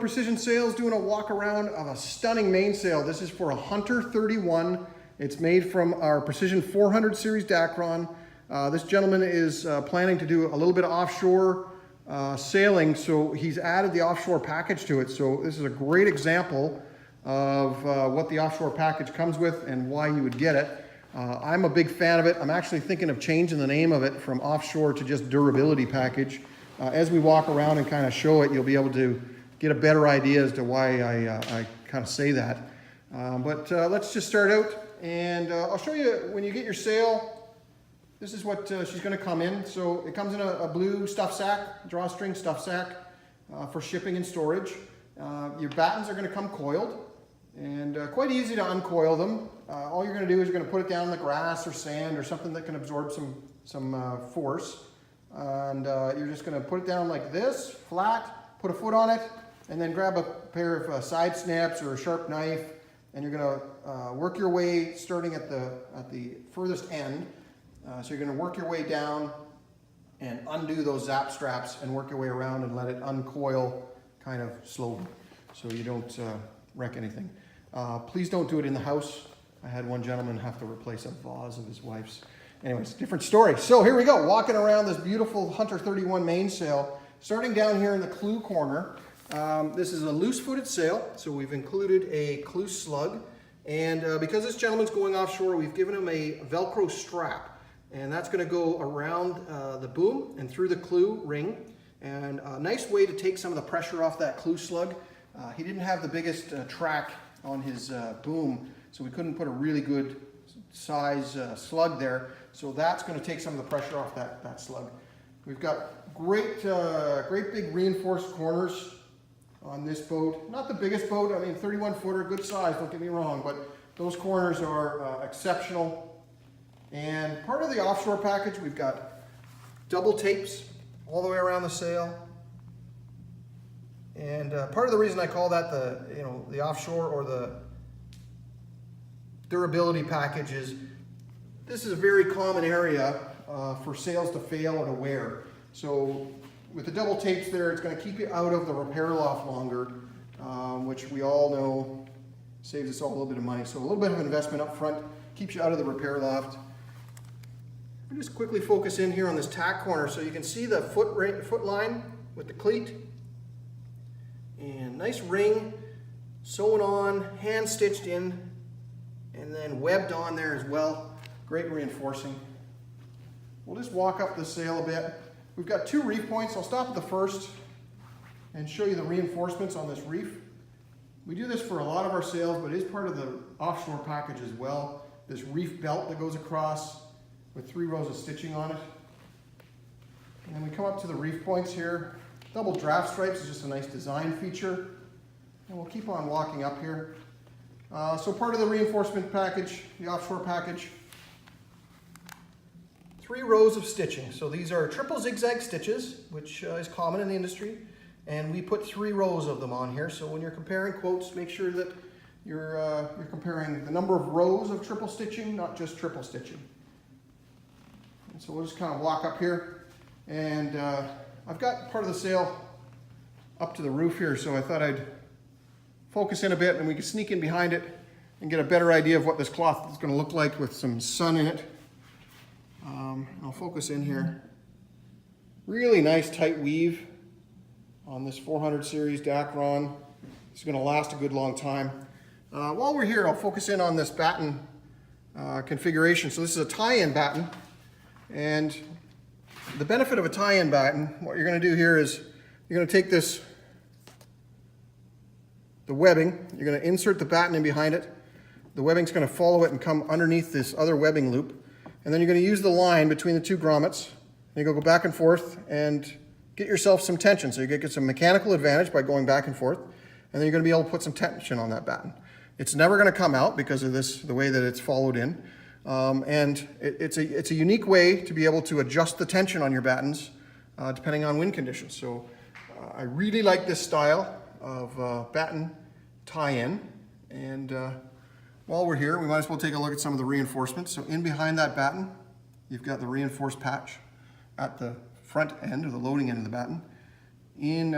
Precision Sails doing a walk around of a stunning mainsail. This is for a Hunter 31. It's made from our Precision 400 Series Dacron. This gentleman is planning to do a little bit of offshore sailing, so he's added the offshore package to it. So this is a great example of what the offshore package comes with and why you would get it. I'm a big fan of it. I'm actually thinking of changing the name of it from offshore to just durability package. As we walk around and kind of show it, you'll be able to get a better idea as to why I kind of say that. But let's just start out, and I'll show you when you get your sail. This is what she's going to come in. So it comes in a blue stuff sack, drawstring stuff sack for shipping and storage. Your battens are going to come coiled, and quite easy to uncoil them. All you're going to do is you're going to put it down in the grass or sand or something that can absorb some force. And you're just going to put it down like this, flat, put a foot on it, and then grab a pair of side snaps or a sharp knife, and you're going to work your way starting at the furthest end. So you're going to work your way down and undo those zap straps and work your way around and let it uncoil kind of slowly so you don't wreck anything. Please don't do it in the house. I had one gentleman have to replace a vase of his wife's. Anyways, different story. So here we go, walking around this beautiful Hunter 31 mainsail, starting down here in the clew corner. This is a loose-footed sail, so we've included a clew slug. And because this gentleman's going offshore, we've given him a Velcro strap. And that's going to go around the boom and through the clew ring. And a nice way to take some of the pressure off that clew slug. He didn't have the biggest track on his boom, so we couldn't put a really good size slug there. So that's going to take some of the pressure off that slug. We've got great big reinforced corners on this boat. Not the biggest boat, I mean 31 footer, good size, don't get me wrong, but those corners are exceptional. And part of the offshore package, we've got double tapes all the way around the sail. And part of the reason I call that the offshore or the durability package is this is a very common area for sails to fail or to wear. So with the double tapes there, it's going to keep you out of the repair loft longer, which we all know saves us all a little bit of money. So a little bit of investment up front keeps you out of the repair loft. We'll just quickly focus in here on this tack corner so you can see the foot line with the cleat. And nice ring, sewn on, hand stitched in, and then webbed on there as well. Great reinforcing. We'll just walk up the sail a bit. We've got two reef points. I'll stop at the first and show you the reinforcements on this reef. We do this for a lot of our sails, but it is part of the offshore package as well. This reef belt that goes across with 3 rows of stitching on it. And then we come up to the reef points here. Double draft stripes is just a nice design feature. And we'll keep on walking up here. So part of the reinforcement package, the offshore package, 3 rows of stitching. So these are triple zigzag stitches, which is common in the industry. And we put 3 rows of them on here. So when you're comparing quotes, make sure that you're comparing the number of rows of triple stitching, not just triple stitching. And so we'll just kind of walk up here. And I've got part of the sail up to the roof here, so I thought I'd focus in a bit and we can sneak in behind it and get a better idea of what this cloth is going to look like with some sun in it. I'll focus in here. Really nice tight weave on this 400 Series Dacron. It's going to last a good long time. While we're here, I'll focus in on this batten configuration. So this is a tie-in batten, and the benefit of a tie-in batten, what you're going to do here is you're going to take the webbing, you're going to insert the batten in behind it. The webbing's going to follow it and come underneath this other webbing loop. And then you're going to use the line between the 2 grommets. And you're going to go back and forth and get yourself some tension. So you get some mechanical advantage by going back and forth. And then you're going to be able to put some tension on that batten. It's never going to come out because of the way that it's followed in. And it's a unique way to be able to adjust the tension on your battens depending on wind conditions. So I really like this style of batten tie-in. And while we're here, we might as well take a look at some of the reinforcements. So in behind that batten, you've got the reinforced patch at the front end or the loading end of the batten. In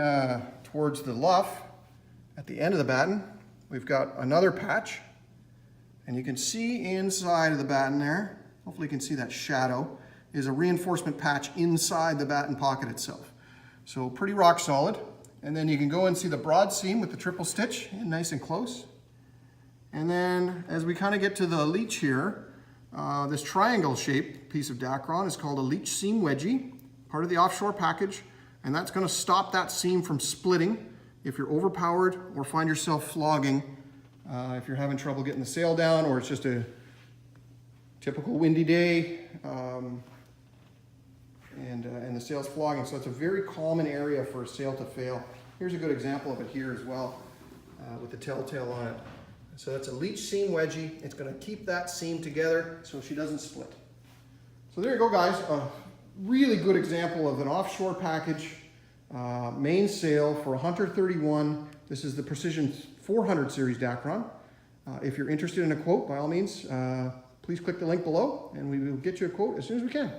towards the luff, At the end of the batten, we've got another patch, and you can see inside of the batten there, hopefully you can see that shadow, is a reinforcement patch inside the batten pocket itself. So pretty rock solid. And then you can go and see the broad seam with the triple stitch, nice and close. And then as we kind of get to the leech here, this triangle shaped piece of Dacron is called a leech seam wedgie, part of the offshore package, and that's going to stop that seam from splitting if you're overpowered or find yourself flogging, if you're having trouble getting the sail down, or it's just a typical windy day and the sail's flogging. So it's a very common area for a sail to fail. Here's a good example of it here as well, with the telltale on it. So that's a leech seam wedgie. It's going to keep that seam together so she doesn't split. So there you go, guys. A really good example of an offshore package mainsail for a Hunter 31. This is the Precision 400 Series Dacron. If you're interested in a quote, by all means, please click the link below and we will get you a quote as soon as we can.